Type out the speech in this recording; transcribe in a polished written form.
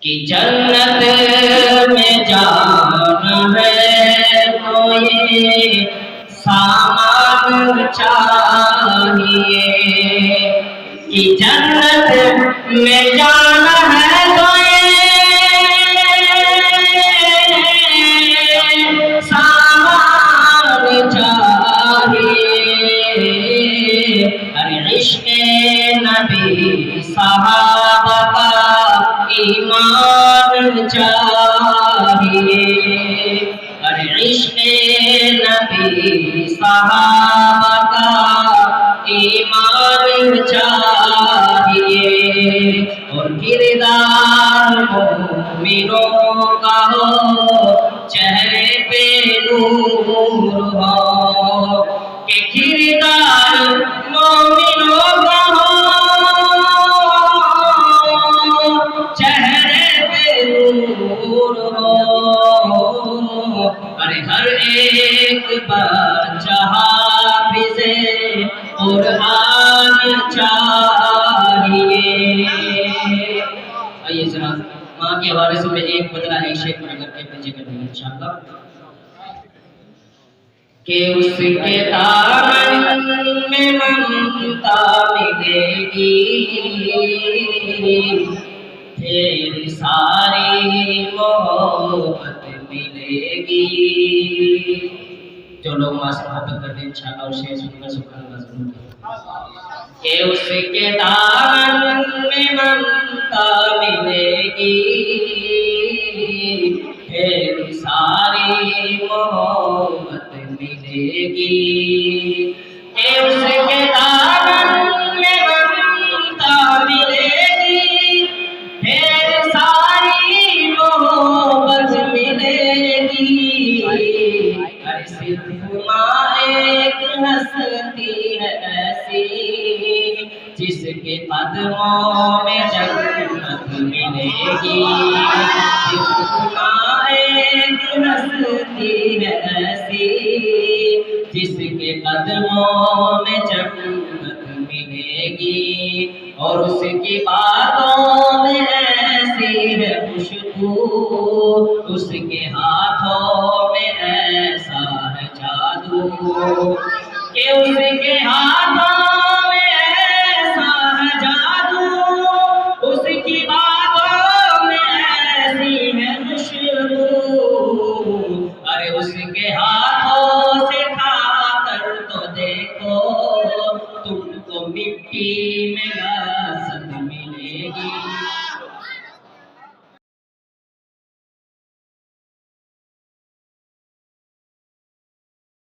کہ جنت میں جانا ہے تو یہ سامان چاہیے، کہ جنت میں جانا ہے تو یہ سامان چاہیے، ارے عشق نبی صحابہ کا ایمان چاہیے، ارے عشق نبی صحابہ کا ایمان چاہیے، اور کردار مومنوں کا ہو چہرے پہ نور ہو، کہ کردار مومنوں کا چہرے پہ نور ہو، ارے ہر ایک بچہ حافظ قرآن چاہیے۔ آئیے ذرا ماں کے حوالے سے میں ایک بدلہ ایک شیخ پڑھ کر کے پیچھے کر دوں گا انشاءاللہ، کہ اس کے دامن میں ممتا ملے گی، تیری ساری محبت ملے گی۔ جو لوگ ماں سے محبت کرتے ہیں انشاءاللہ اور شیخ سن کر سبحان اللہ ضرور کریں، کہ اس کے دامن میں ممتا ملے گی، تیری ساری محبت ملے گی، کہ اس کے دامن میں ممتا ملے گی، تیری ساری محبت ملے گی، ارے صرف ماں ایک ہستی ہے ایسی جس کے قدموں میں جنت ملے گی، صرف ماں ایک ہستی ہے ایسی جس کے قدموں میں جنت ملے گی، اور اس کی باتوں میں ایسی ہے خوشبو، اس کے ہاتھوں میں ایسا ہے جادو، کہ اس کے ہاتھ